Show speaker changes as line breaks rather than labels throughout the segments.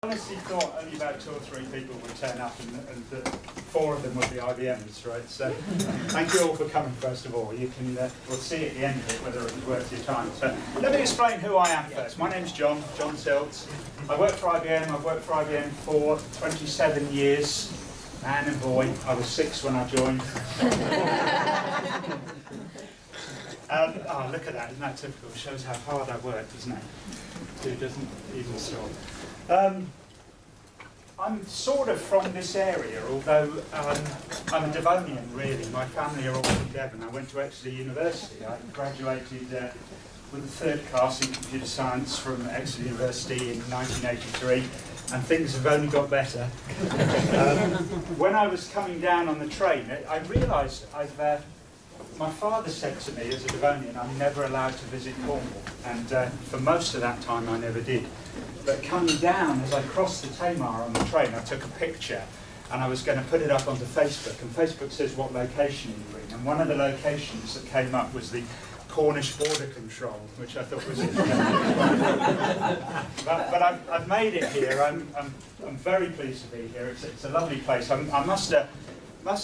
I honestly thought only about 2 or 3 people would turn up and that 4 of them would be IBMs, right? So thank you all for coming, first of all. You can, we'll see at the end of it whether it was worth your time. So let me explain who I am first. My name's John Siltz. I work for IBM. I've worked for IBM for 27 years. Man and boy, I was 6 when I joined. Oh, look at that, isn't that typical? It shows how hard I work, doesn't it? Who doesn't even stop? I'm sort of from this area, although I'm a Devonian, really. My family are all from Devon. I went to Exeter University. I graduated with a 3rd class in computer science from Exeter University in 1983, and things have only got better. When I was coming down on the train, I realised my father said to me as a Devonian, I'm never allowed to visit Cornwall, and for most of that time I never did. But coming down, as I crossed the Tamar on the train, I took a picture and I was going to put it up onto Facebook, and Facebook says what location are you in, and one of the locations that came up was the Cornish border control, which I thought was interesting. but I've made it here. I'm very pleased to be here. It's a lovely place. I must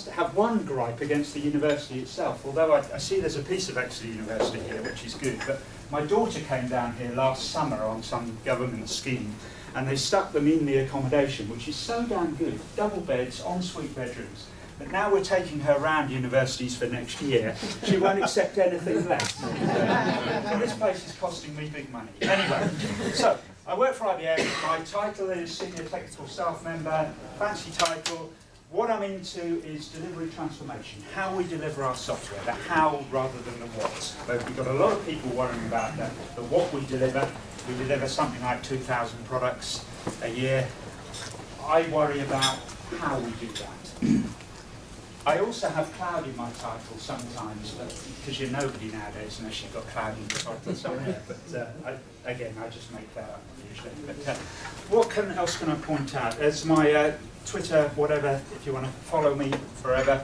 have one gripe against the university itself, although I see there's a piece of Exeter University here, which is good. But my daughter came down here last summer on some government scheme, and they stuck them in the accommodation, which is so damn good. Double beds, ensuite bedrooms. But now we're taking her around universities for next year. She won't accept anything less. And this place is costing me big money. Anyway, so I work for IBM. My title is Senior Technical Staff Member, fancy title. What I'm into is delivery transformation, how we deliver our software, the how rather than the what. But we've got a lot of people worrying about the what we deliver. We deliver something like 2,000 products a year. I worry about how we do that. I also have cloud in my title sometimes, because you're nobody nowadays unless you've got cloud in your title somewhere. But I just make that up usually. But what else can I point out? There's my Twitter, whatever, if you want to follow me forever.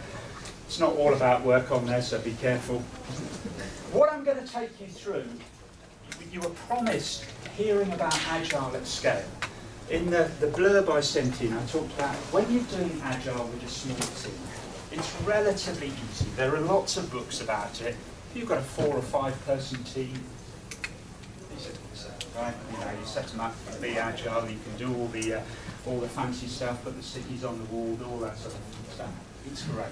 It's not all about work on there, so be careful. What I'm going to take you through, you were promised hearing about Agile at scale. In the blurb I sent in, I talked about when you're doing Agile with a small team, it's relatively easy. There are lots of books about it. If you've got a 4 or 5 person team, right? You set them up to be Agile. You can do all the fancy stuff, put the cities on the wall, all that sort of stuff. It's great.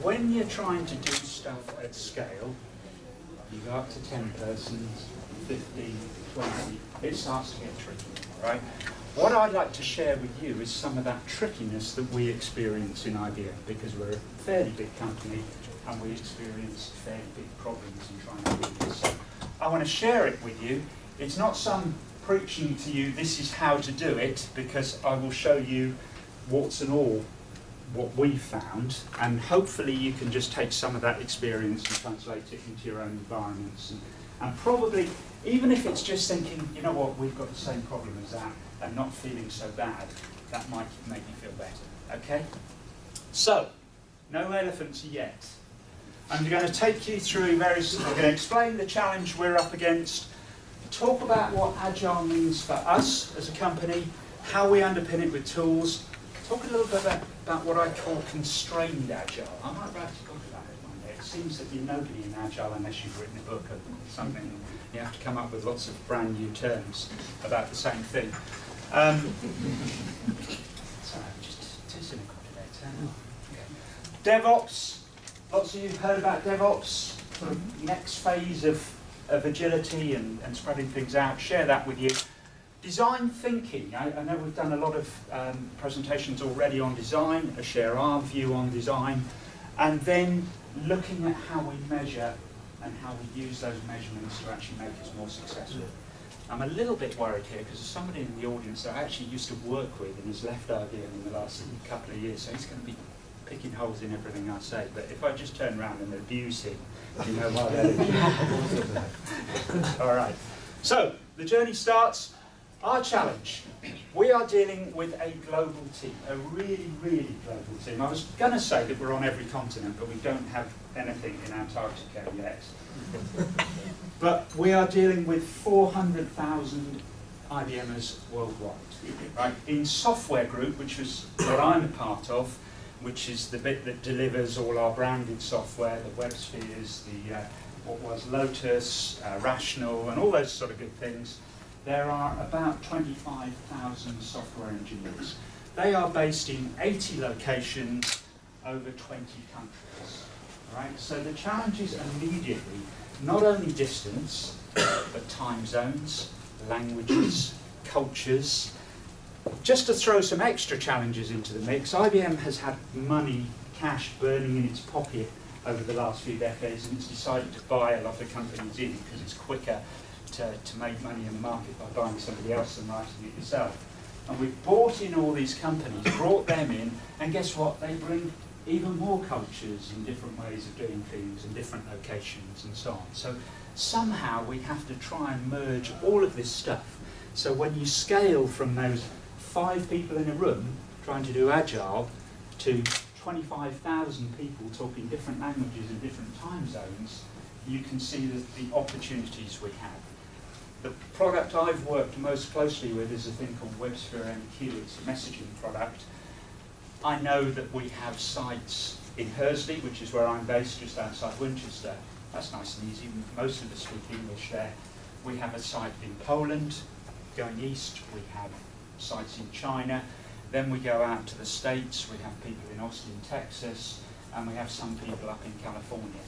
When you're trying to do stuff at scale, you go up to 10 persons, 15, 20. It starts to get tricky, right? What I'd like to share with you is some of that trickiness that we experience in IBM, because we're a fairly big company and we experience fairly big problems in trying to do this. So I want to share it with you. It's not some preaching to you, this is how to do it, because I will show you warts and all what we found, and hopefully you can just take some of that experience and translate it into your own environments. And probably, even if it's just thinking, you know what, we've got the same problem as that, and not feeling so bad, that might make you feel better, okay? So, no elephants yet. I'm going to take you through I'm going to explain the challenge we're up against, talk about what Agile means for us as a company, how we underpin it with tools, talk a little bit about what I call constrained Agile. I might write a book about it one day. It seems that you're nobody in Agile unless you've written a book or something. You have to come up with lots of brand new terms about the same thing. Sorry, just tizzing a DevOps. Lots of you have heard about DevOps. Sort of next phase of agility and spreading things out. Share that with you. Design thinking. I know we've done a lot of presentations already on design. I share our view on design, and then looking at how we measure and how we use those measurements to actually make us more successful. I'm a little bit worried here because there's somebody in the audience that I actually used to work with and has left IBM in the last couple of years, so he's going to be picking holes in everything I say. But if I just turn around and abuse him, you know why that is. All right. So the journey starts. Our challenge. We are dealing with a global team, a really, really global team. I was going to say that we're on every continent, but we don't have anything in Antarctica yet. But we are dealing with 400,000 IBMers worldwide. Right? In software group, which is what I'm a part of, which is the bit that delivers all our branded software, the WebSpheres, the what was Lotus, Rational, and all those sort of good things, there are about 25,000 software engineers. They are based in 80 locations over 20 countries. Right? So the challenge is immediately not only distance, but time zones, languages, cultures. Just to throw some extra challenges into the mix, IBM has had money, cash burning in its pocket over the last few decades, and it's decided to buy a lot of companies in because it's quicker to make money in the market by buying somebody else than writing it yourself. And we've bought in all these companies, brought them in, and guess what? They bring even more cultures and different ways of doing things and different locations and so on. So somehow we have to try and merge all of this stuff. So when you scale from those 5 people in a room trying to do Agile to 25,000 people talking different languages in different time zones, you can see the opportunities we have. The product I've worked most closely with is a thing called WebSphere MQ. It's a messaging product. I know that we have sites in Hursley, which is where I'm based, just outside Winchester. That's nice and easy. Most of us speak English there. We have a site in Poland. Going east, we have sites in China. Then we go out to the States. We have people in Austin, Texas, and we have some people up in California.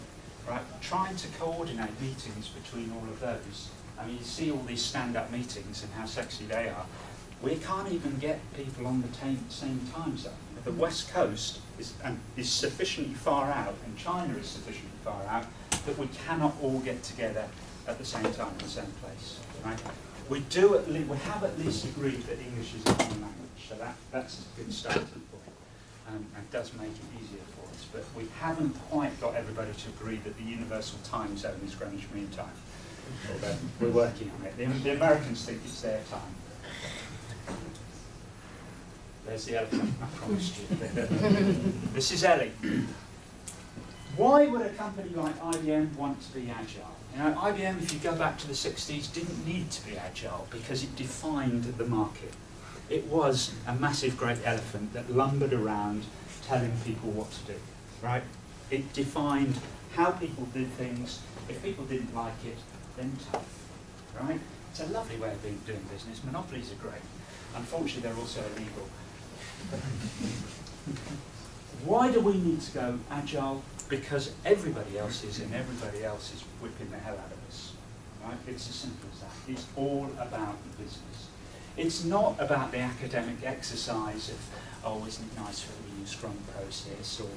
Right? Trying to coordinate meetings between all of those. I mean, you see all these stand-up meetings and how sexy they are. We can't even get people on the same time zone. The West Coast is sufficiently far out, and China is sufficiently far out, that we cannot all get together at the same time in the same place. Right? We have at least agreed that English is a common language, so that's a good starting point, and does make it easier for us. But we haven't quite got everybody to agree that the universal time zone is Greenwich Mean Time. Although we're working on it. The Americans think it's their time. There's the elephant, I promised you. This is Ellie. Why would a company like IBM want to be agile? You know, IBM, if you go back to the 60s, didn't need to be agile because it defined the market. It was a massive great elephant that lumbered around telling people what to do, right? It defined how people did things. If people didn't like it, then tough, right? It's a lovely way of doing business. Monopolies are great. Unfortunately, they're also illegal. Why do we need to go agile? Because everybody else is, and everybody else is whipping the hell out of us. Right? It's as simple as that. It's all about the business. It's not about the academic exercise of, oh, isn't it nice when we use Scrum process or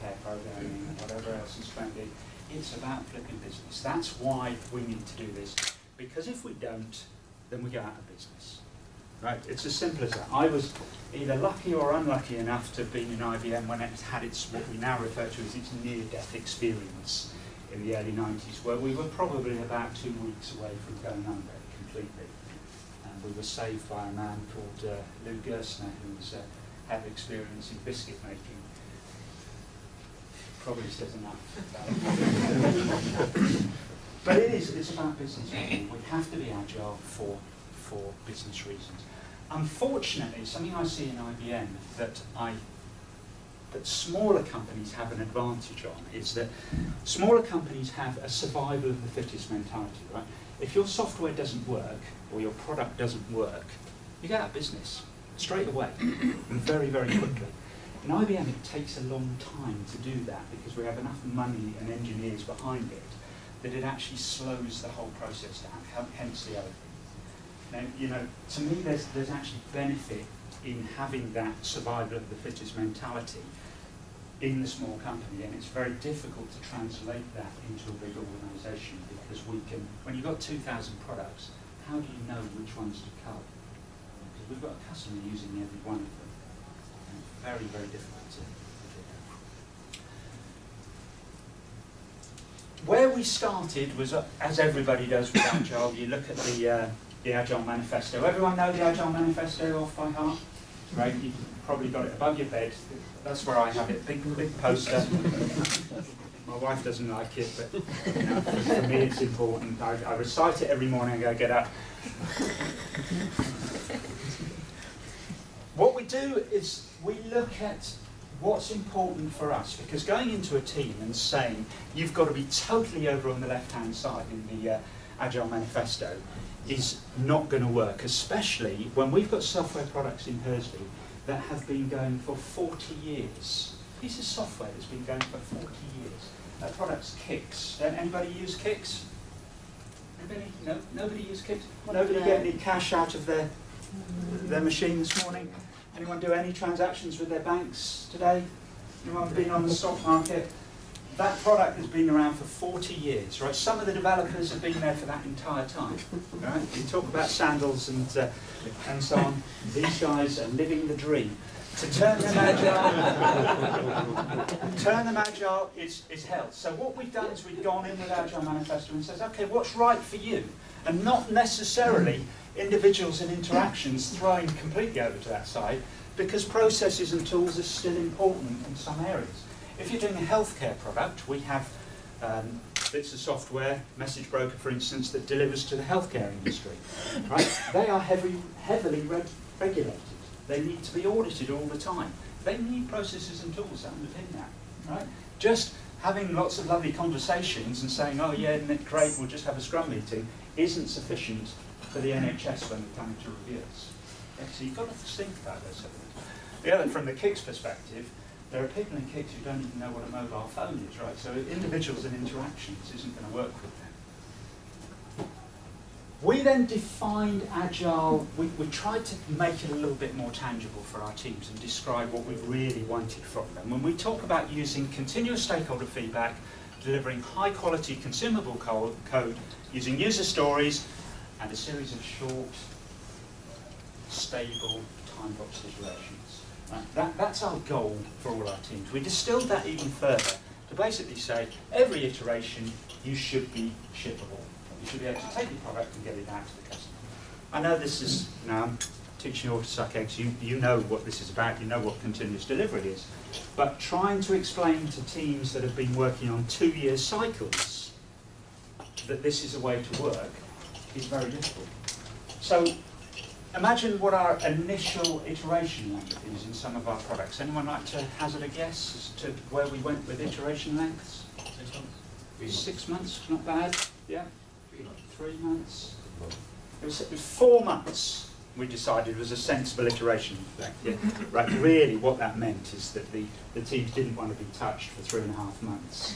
pair programming or whatever else is trendy. It's about flipping business. That's why we need to do this. Because if we don't, then we go out of business. Right? It's as simple as that. I was either lucky or unlucky enough to have been in IBM when it had its, what we now refer to as its near-death experience in the early 90s, where we were probably about 2 weeks away from going under completely. And we were saved by a man called Lou Gerstner, who had experience in biscuit making. Probably says enough. But it's about business. We have to be agile for business reasons. Unfortunately, something I see in IBM that smaller companies have an advantage on is that smaller companies have a survival of the fittest mentality, right? If your software doesn't work or your product doesn't work, you get out of business straight away and very, very quickly. In IBM, it takes a long time to do that because we have enough money and engineers behind it that it actually slows the whole process down, hence the elephant. Now, you know, to me, there's actually benefit in having that survival of the fittest mentality in the small company, and it's very difficult to translate that into a big organisation because we can, when you've got 2,000 products, how do you know which ones to cull? Because we've got a customer using every one of them. And it's very, very difficult to do that. Where we started was, as everybody does with Agile, you look at the Agile manifesto. Everyone know the Agile manifesto off by heart? Right? You've probably got it above your bed. That's where I have it. Big poster. My wife doesn't like it, but you know, for me it's important. I recite it every morning and I get up. What we do is we look at what's important for us, because going into a team and saying you've got to be totally over on the left-hand side in the Agile manifesto is not going to work, especially when we've got software products in Hersley that have been going for 40 years. Piece of software that's been going for 40 years. That product's Kix. Anybody use Kix? Anybody? No? Nobody use Kix? Nobody get any cash out of their machine this morning? Anyone do any transactions with their banks today? Anyone been on the stock market? That product has been around for 40 years, right? Some of the developers have been there for that entire time, right? You talk about sandals and so on. These guys are living the dream. To turn them agile is hell. So what we've done is we've gone in with Agile Manifesto and says, okay, what's right for you? And not necessarily individuals and interactions throwing completely over to that side, because processes and tools are still important in some areas. If you're doing a healthcare product, we have bits of software, Message Broker for instance, that delivers to the healthcare industry. Right? They are heavily regulated. They need to be audited all the time. They need processes and tools that underpin that. Right? Just having lots of lovely conversations and saying, oh yeah, isn't it great, we'll just have a scrum meeting, isn't sufficient for the NHS when they're coming to review us. Okay, so you've got to think about those elements. The other, from the Kix perspective, there are people in Kix who don't even know what a mobile phone is, right? So individuals and interactions isn't going to work with them. We then defined Agile, we tried to make it a little bit more tangible for our teams and describe what we really wanted from them. When we talk about using continuous stakeholder feedback, delivering high quality consumable code, using user stories, and a series of short, stable, time-boxed iterations. Right? That's our goal for all our teams. We distilled that even further to basically say, every iteration you should be shippable. You should be able to take your product and get it out to the customer. I know this is, you know, I'm teaching you all to suck eggs. You know what this is about. You know what continuous delivery is. But trying to explain to teams that have been working on 2-year cycles that this is a way to work is very difficult. So imagine what our initial iteration length is in some of our products. Anyone like to hazard a guess as to where we went with iteration lengths?
6 months.
6 months, not bad. Yeah. 3 months. It was 4 months. We decided was a sensible iteration length. Yeah. Right. Really, what that meant is that the teams didn't want to be touched for 3.5 months,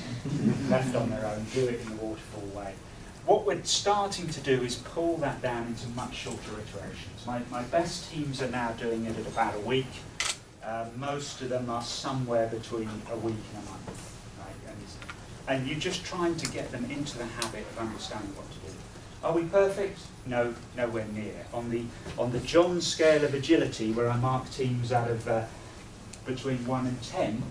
left on their own, do it in the waterfall way. What we're starting to do is pull that down into much shorter iterations. My best teams are now doing it at about a week. Most of them are somewhere between a week and a month. Right? And you're just trying to get them into the habit of understanding what to do. Are we perfect? No, nowhere near. On the John scale of agility, where I mark teams out of between 1 and 10,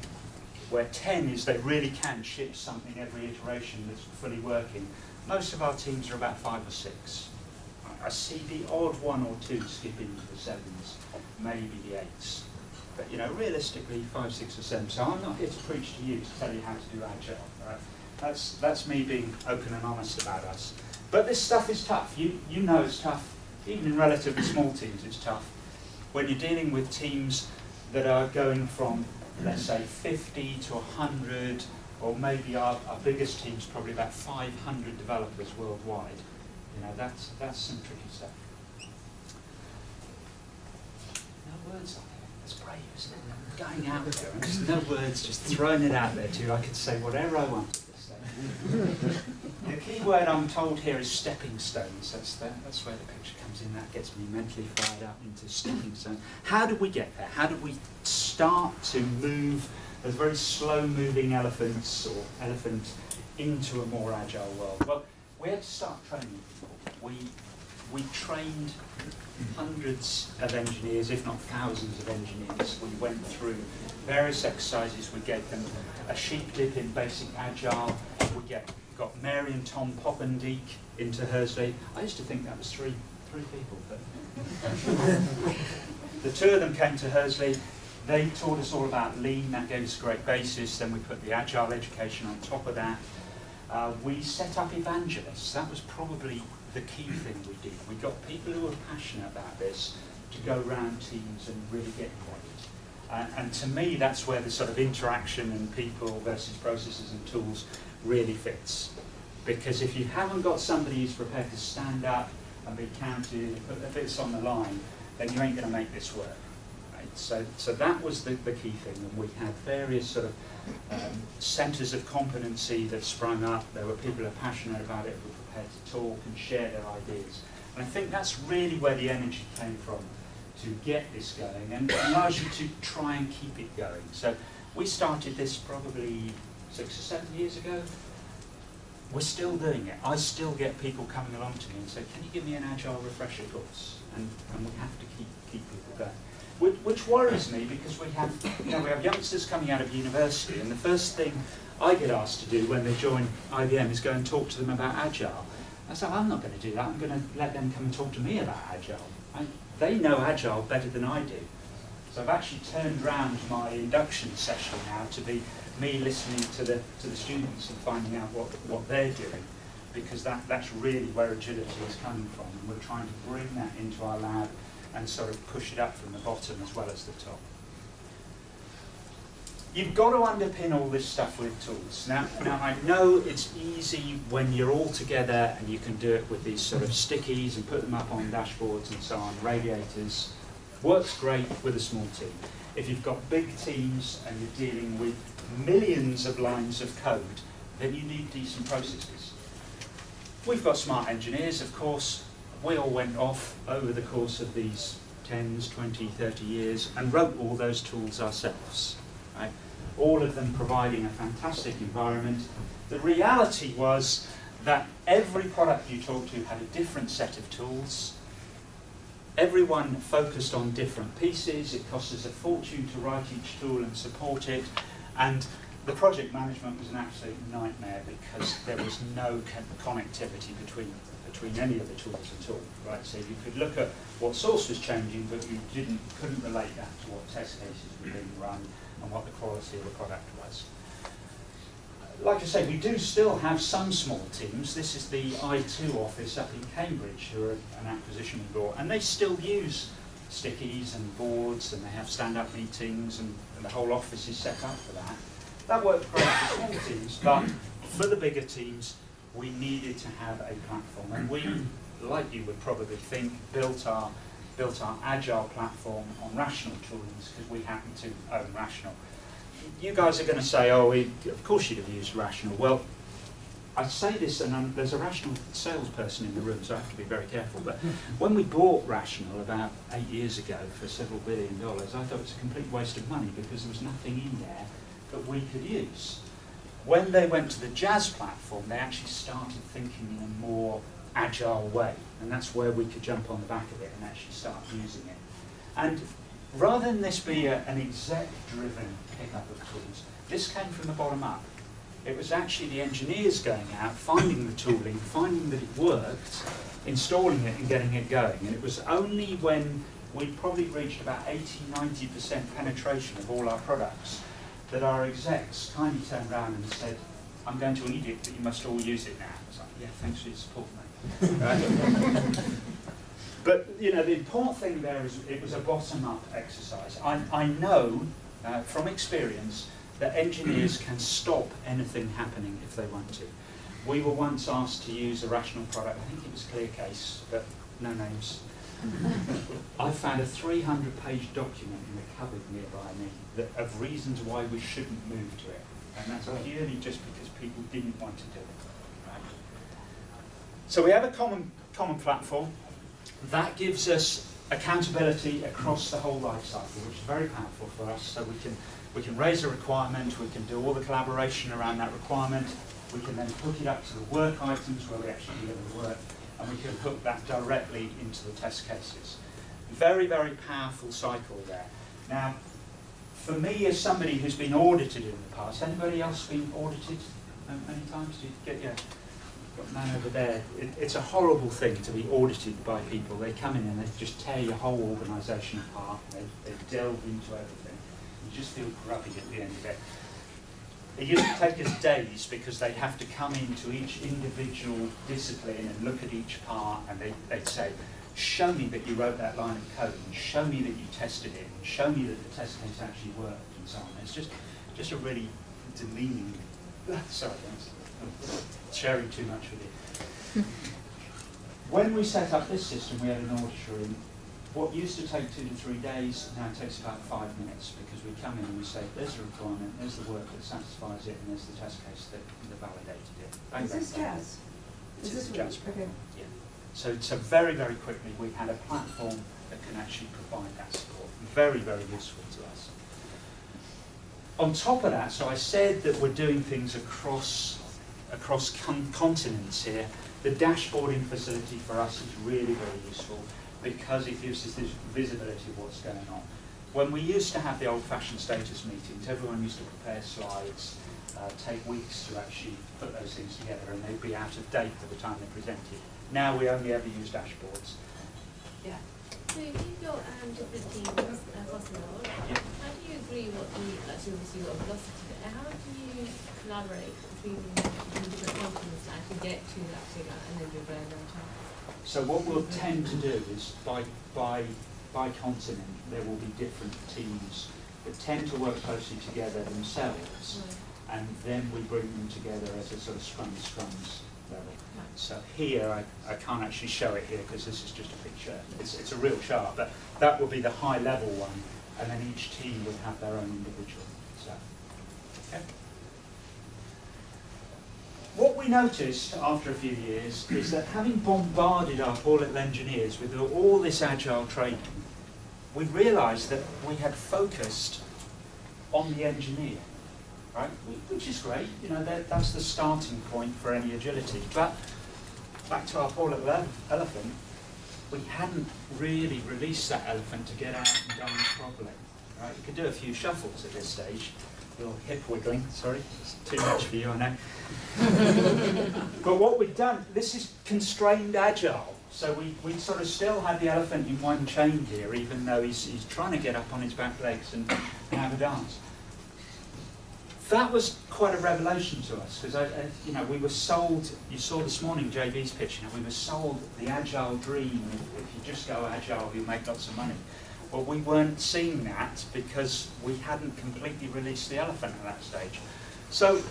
where 10 is they really can ship something every iteration that's fully working, most of our teams are about 5 or 6. I see the odd 1 or 2 skip into the 7s, maybe the 8s. But you know, realistically, 5, 6 or 7. So I'm not here to preach to you to tell you how to do Agile. Right? That's me being open and honest about us. But this stuff is tough. You know it's tough. Even in relatively small teams, it's tough. When you're dealing with teams that are going from, let's say, 50 to 100, or maybe our biggest team's probably about 500 developers worldwide. You know, that's some tricky stuff. No words on it. That's brave, isn't it? Going out there and just no words, just throwing it out there to you. I could say whatever I wanted to say. The key word I'm told here is stepping stones. That's where the picture comes in. That gets me mentally fired up into stepping stones. How do we get there? How do we start to move those very slow-moving elephants or elephant into a more agile world? Well, we had to start training people. We trained hundreds of engineers, if not thousands of engineers. We went through various exercises. We gave them a sheep dip in basic agile. We got Mary and Tom Poppendiek into Hersley. I used to think that was three people, but The two of them came to Hersley. They taught us all about Lean. That gave us a great basis. Then we put the Agile education on top of that. We set up evangelists. That was probably the key thing we did. We got people who were passionate about this to go around teams and really get involved. And to me, that's where the sort of interaction and people versus processes and tools really fits. Because if you haven't got somebody who's prepared to stand up and be counted and put their bits on the line, then you ain't going to make this work. Right? So that was the key thing. And we had various sort of centres of competency that sprung up. There were people who were passionate about it, who were prepared to talk and share their ideas. And I think that's really where the energy came from, to get this going and allows you to try and keep it going. So we started this probably 6 or 7 years ago. We're still doing it. I still get people coming along to me and say, can you give me an Agile refresher course? And we have to keep people going. Which worries me, because we have youngsters coming out of university, and the first thing I get asked to do when they join IBM is go and talk to them about Agile. I say, I'm not going to do that. I'm going to let them come and talk to me about Agile. They know Agile better than I do. So I've actually turned around my induction session now to be me listening to the students and finding out what they're doing, because that's really where agility is coming from, and we're trying to bring that into our lab and sort of push it up from the bottom as well as the top. You've got to underpin all this stuff with tools. Now I know it's easy when you're all together and you can do it with these sort of stickies and put them up on dashboards and so on, radiators. Works great with a small team. If you've got big teams and you're dealing with millions of lines of code, then you need decent processes. We've got smart engineers, of course. We all went off over the course of these 10s, 20, 30 years and wrote all those tools ourselves. Right? All of them providing a fantastic environment. The reality was that every product you talked to had a different set of tools. Everyone focused on different pieces. It cost us a fortune to write each tool and support it. And the project management was an absolute nightmare because there was no connectivity between any of the tools at all. Right? So you could look at what source was changing, but you couldn't relate that to what test cases were being run and what the quality of the product was. Like I say, we do still have some small teams. This is the I2 office up in Cambridge, who are an acquisition we bought, and they still use stickies and boards, and they have stand-up meetings, and the whole office is set up for that. That worked great for small teams, but for the bigger teams, we needed to have a platform, and we, like you would probably think, built our Agile platform on Rational toolings because we happen to own Rational. You guys are going to say, oh, of course you'd have used Rational. Well, I say this, and there's a Rational salesperson in the room, so I have to be very careful. But when we bought Rational about 8 years ago for several $1 billion, I thought it was a complete waste of money because there was nothing in there that we could use. When they went to the Jazz platform, they actually started thinking in a more agile way, and that's where we could jump on the back of it and actually start using it. And rather than this be an exec-driven pickup of tools, this came from the bottom up. It was actually the engineers going out, finding the tooling, finding that it worked, installing it and getting it going. And it was only when we probably reached about 80–90% penetration of all our products that our execs kindly turned around and said, I'm going to an edict that you must all use it now. I was like, yeah, thanks for your support, mate. But the important thing there is it was a bottom-up exercise. I know from experience that engineers can stop anything happening if they want to. We were once asked to use a Rational product, I think it was ClearCase, but no names. I found a 300-page document in the cupboard nearby me of reasons why we shouldn't move to it. And that's purely just because people didn't want to do it. Right? So we have a common platform. That gives us accountability across the whole life cycle, which is very powerful for us. So we can raise a requirement, we can do all the collaboration around that requirement, we can then hook it up to the work items where we actually deliver the work, and we can hook that directly into the test cases. Very, very powerful cycle there. Now, for me as somebody who's been audited in the past, anybody else been audited many times? Did you get, yeah? got a man over there. It's a horrible thing to be audited by people. They come in and they just tear your whole organisation apart. They delve into everything. You just feel grubby at the end of it. It used to take us days because they'd have to come into each individual discipline and look at each part, and they'd say, show me that you wrote that line of code, and show me that you tested it, and show me that the test case actually worked, and so on. It's just a really demeaning. Sorry, I'm sharing too much with you. When we set up this system, we had an auditor in. What used to take 2 to 3 days now takes about 5 minutes, because we come in and we say, there's the requirement, there's the work that satisfies it, and there's the test case that validated it. Bang,
Is this Jazz?
This is Jazz.
Okay.
Yeah. So very, very quickly we had a platform that can actually provide that support. Very, very useful to us. On top of that, so I said that we're doing things across continents here. The dashboarding facility for us is really, very useful because it gives us this visibility of what's going on. When we used to have the old-fashioned status meetings, everyone used to prepare slides, take weeks to actually put those things together, and they'd be out of date by the time they presented. Now we only ever use dashboards.
Yeah. So if you've got different teams across the world,
Yeah.
how do you agree what the obviously what velocity? How do you collaborate between the different continents to actually get to that figure and then you're going down time?
So what we'll tend to do is by continent there will be different teams that tend to work closely together themselves,
Right.
and then we bring them together as a sort of scrums level.
Right.
So here, I can't actually show it here because this is just a picture. It's a real chart, but that will be the high level one, and then each team would have their own individual stuff. Okay. What we noticed after a few years is that having bombarded our poor little engineers with all this agile training, we realised that we had focused on the engineer. Right, which is great, you know, that's the starting point for any agility. But back to our poor little elephant, we hadn't really released that elephant to get out and dance properly. Right, we could do a few shuffles at this stage, a little hip wiggling. Sorry, it's too much for you, I know. But what we've done, this is constrained agile. So we sort of still have the elephant in one chain here, even though he's trying to get up on his back legs and have a dance. That was quite a revelation to us because, you know, we were sold. You saw this morning JB's pitch. You know, we were sold the agile dream. If you just go agile, you'll make lots of money. Well, we weren't seeing that because we hadn't completely released the elephant at that stage. So,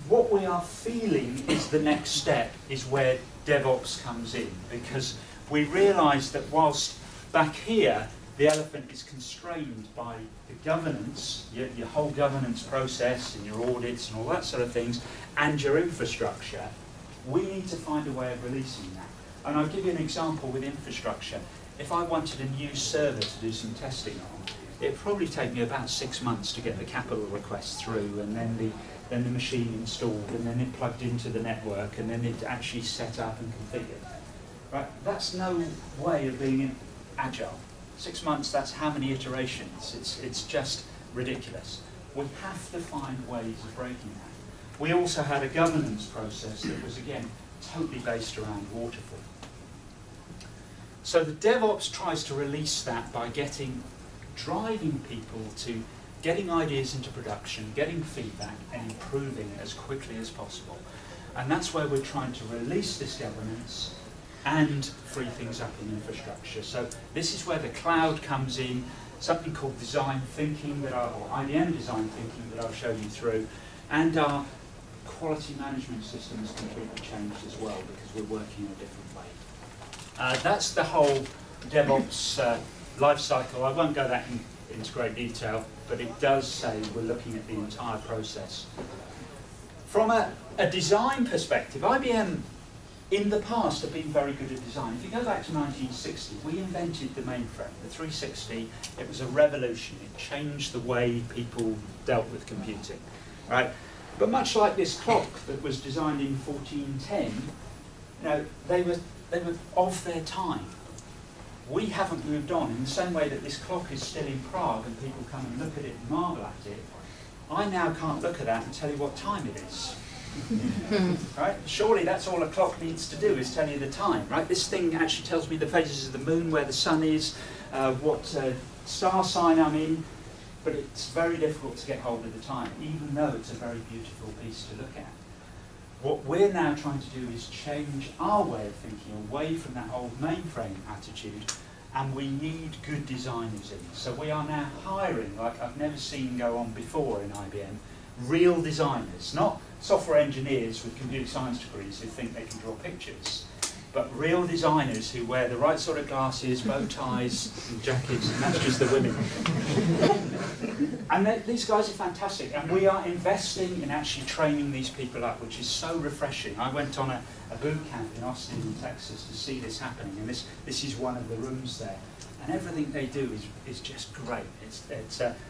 what we are feeling is the next step is where DevOps comes in, because we realise that whilst back here the elephant is constrained by the governance, your whole governance process and your audits and all that sort of things, and your infrastructure, we need to find a way of releasing that. And I'll give you an example with infrastructure. If I wanted a new server to do some testing on, it'd probably take me about 6 months to get the capital request through, and then the machine installed, and then it plugged into the network, and then it actually set up and configured. Right? That's no way of being agile. 6 months, that's how many iterations? It's just ridiculous. We have to find ways of breaking that. We also had a governance process that was, again, totally based around waterfall. So the DevOps tries to release that by driving people to getting ideas into production, getting feedback, and improving as quickly as possible. And that's where we're trying to release this governance and free things up in infrastructure. So this is where the cloud comes in, something called design thinking, or IBM design thinking that I'll show you through, and our quality management system has completely changed as well because we're working in a different way. That's the whole DevOps life cycle. I won't go that into great detail, but it does say we're looking at the entire process. From a design perspective, IBM in the past have been very good at design. If you go back to 1960, we invented the mainframe, the 360. It was a revolution. It changed the way people dealt with computing, right? But much like this clock that was designed in 1410, you know, they were of their time. We haven't moved on in the same way that this clock is still in Prague and people come and look at it and marvel at it. I now can't look at that and tell you what time it is. Right? Surely that's all a clock needs to do, is tell you the time, right? This thing actually tells me the phases of the moon, where the sun is, what star sign I'm in, but it's very difficult to get hold of the time, even though it's a very beautiful piece to look at. What we're now trying to do is change our way of thinking away from that old mainframe attitude, and we need good designers in. So we are now hiring, like I've never seen go on before in IBM, real designers, not software engineers with computer science degrees who think they can draw pictures, but real designers who wear the right sort of glasses, bow ties and jackets, and that's just the women. And these guys are fantastic, and we are investing in actually training these people up, which is so refreshing. I went on a boot camp in Austin, Texas, to see this happening, and this is one of the rooms there. And everything they do is just great.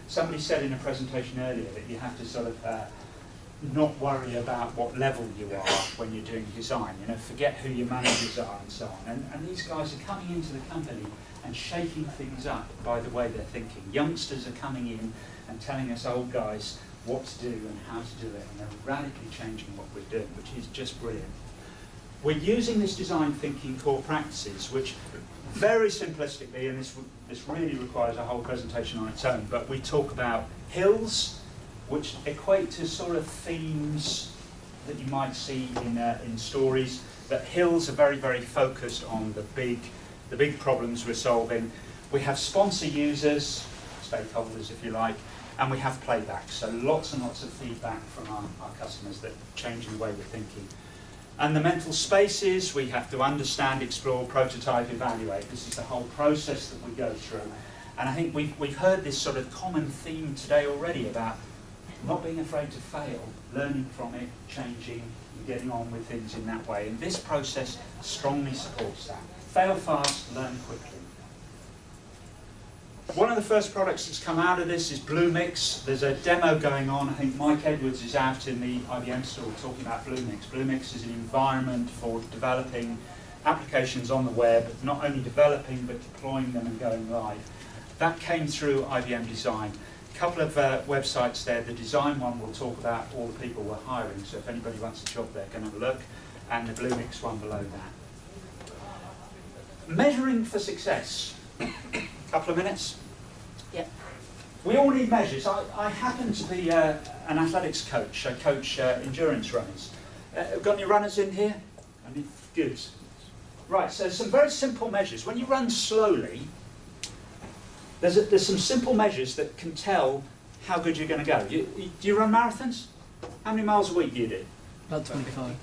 Somebody said in a presentation earlier that you have to sort of not worry about what level you are when you're doing design. You know, forget who your managers are and so on. And these guys are coming into the company and shaking things up by the way they're thinking. Youngsters are coming in and telling us old guys what to do and how to do it, and they're radically changing what we're doing, which is just brilliant. We're using this design thinking core practices, which very simplistically, and this really requires a whole presentation on its own, but we talk about hills, which equate to sort of themes that you might see in stories, that hills are very, very focused on the big problems we're solving. We have sponsor users, stakeholders if you like, and we have playback, so lots and lots of feedback from our customers that change the way we're thinking. And the mental spaces, we have to understand, explore, prototype, evaluate. This is the whole process that we go through. And I think we've heard this sort of common theme today already about not being afraid to fail, learning from it, changing, and getting on with things in that way. And this process strongly supports that. Fail fast, learn quickly. One of the first products that's come out of this is Bluemix. There's a demo going on. I think Mike Edwards is out in the IBM store talking about Bluemix. Bluemix is an environment for developing applications on the web, not only developing but deploying them and going live. That came through IBM Design. A couple of websites there. The design one will talk about all the people we're hiring, so if anybody wants a job there, can have a look. And the Bluemix one below that. Measuring for success. Couple of minutes?
Yep.
We all need measures. I happen to be an athletics coach. I coach endurance runners. Got any runners in here? I mean, good. Right, so some very simple measures. When you run slowly, there's some simple measures that can tell how good you're going to go. Do you run marathons? How many miles a week do you do?
About 25.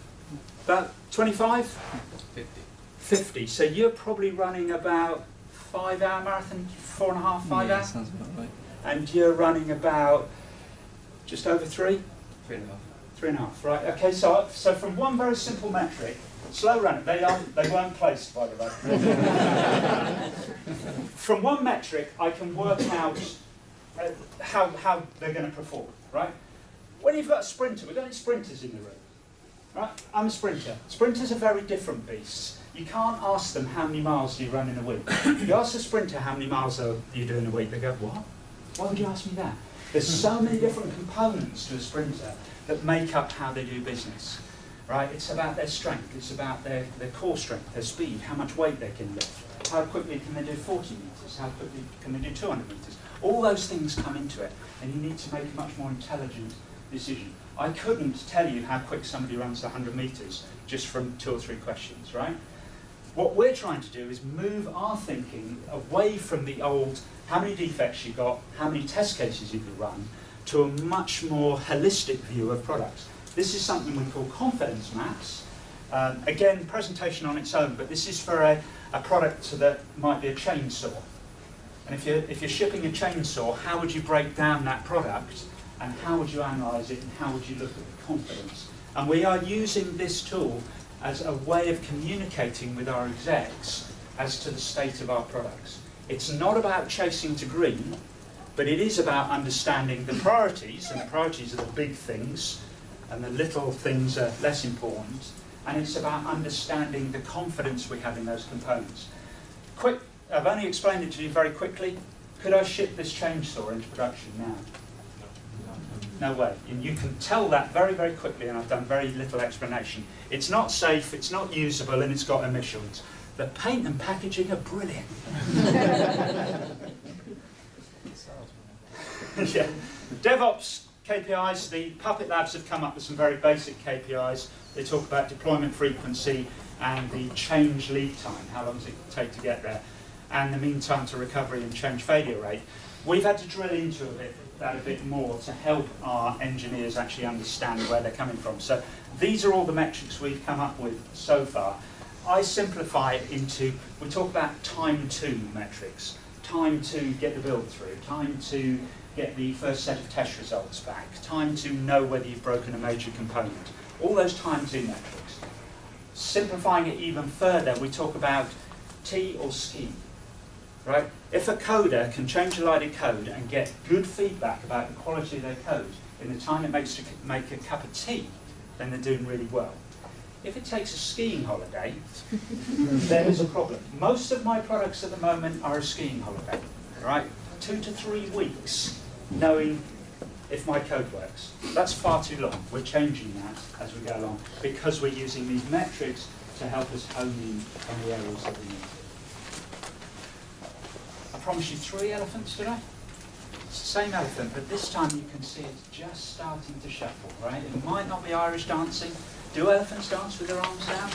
About 25?
50.
50. So you're probably running about 5-hour marathon, 4.5, 5
Yeah,
hours?
sounds about right.
And you're running about just over 3?
3.5.
3.5, right. Okay, so from one very simple metric, slow running, they weren't placed, by the way. From one metric, I can work out how they're going to perform, right? When you've got a sprinter, we've got any sprinters in the room, right? I'm a sprinter. Sprinters are very different beasts. You can't ask them how many miles do you run in a week. You ask a sprinter how many miles do you do in a week, they go, what? Why would you ask me that? There's so many different components to a sprinter that make up how they do business, right? It's about their strength, it's about their core strength, their speed, how much weight they can lift, how quickly can they do 40 metres, how quickly can they do 200 metres. All those things come into it, and you need to make a much more intelligent decision. I couldn't tell you how quick somebody runs 100 metres just from 2 or 3 questions, right? What we're trying to do is move our thinking away from the old, how many defects you got, how many test cases you could run, to a much more holistic view of products. This is something we call confidence maps. Again, presentation on its own, but this is for a product that might be a chainsaw. And if you're shipping a chainsaw, how would you break down that product, and how would you analyse it, and how would you look at the confidence? And we are using this tool as a way of communicating with our execs as to the state of our products. It's not about chasing to green, but it is about understanding the priorities, and the priorities are the big things, and the little things are less important, and it's about understanding the confidence we have in those components. Quick, I've only explained it to you very quickly. Could I ship this chainsaw into production now? No way. And you can tell that very, very quickly, and I've done very little explanation. It's not safe, it's not usable, and it's got emissions. The paint and packaging are brilliant. Yeah. DevOps KPIs, the Puppet Labs have come up with some very basic KPIs. They talk about deployment frequency and the change lead time, how long does it take to get there, and the mean time to recovery and change failure rate. We've had to drill into that a bit more to help our engineers actually understand where they're coming from. So these are all the metrics we've come up with so far. I simplify it into, we talk about time to metrics, time to get the build through, time to get the first set of test results back, time to know whether you've broken a major component, all those time to metrics. Simplifying it even further, we talk about T or scheme, right? If a coder can change a line of code and get good feedback about the quality of their code in the time it makes to make a cup of tea, then they're doing really well. If it takes a skiing holiday, then there's a problem. Most of my products at the moment are a skiing holiday, right? 2 to 3 weeks knowing if my code works. That's far too long. We're changing that as we go along because we're using these metrics to help us hone in on the areas that we need. I promised you 3 elephants today. It's the same elephant, but this time you can see it's just starting to shuffle, right? It might not be Irish dancing. Do elephants dance with their arms down?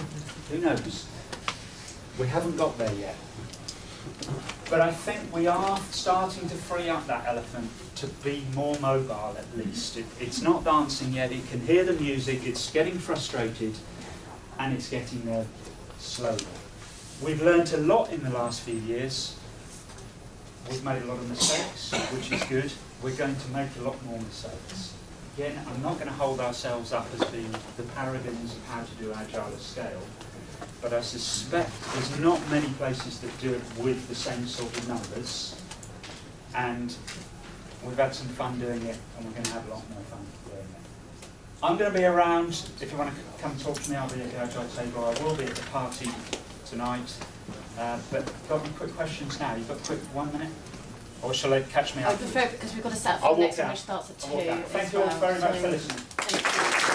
Who knows? We haven't got there yet. But I think we are starting to free up that elephant to be more mobile at least. It's not dancing yet, it can hear the music, it's getting frustrated, and it's getting there slowly. We've learnt a lot in the last few years. We've made a lot of mistakes, which is good. We're going to make a lot more mistakes. Again, I'm not going to hold ourselves up as being the paragons of how to do Agile at scale, but I suspect there's not many places that do it with the same sort of numbers, and we've had some fun doing it, and we're going to have a lot more fun doing it. I'm going to be around. If you want to come talk to me, I'll be at the Agile table. I will be at the party tonight. But got any quick questions now? You've got a quick 1 minute? Or shall I catch me
I
afterwards?
prefer, because we've got to set up
I'll
for the
walk
next one,
down.
which starts at 2.
Thank you all very much for listening.
Thank you.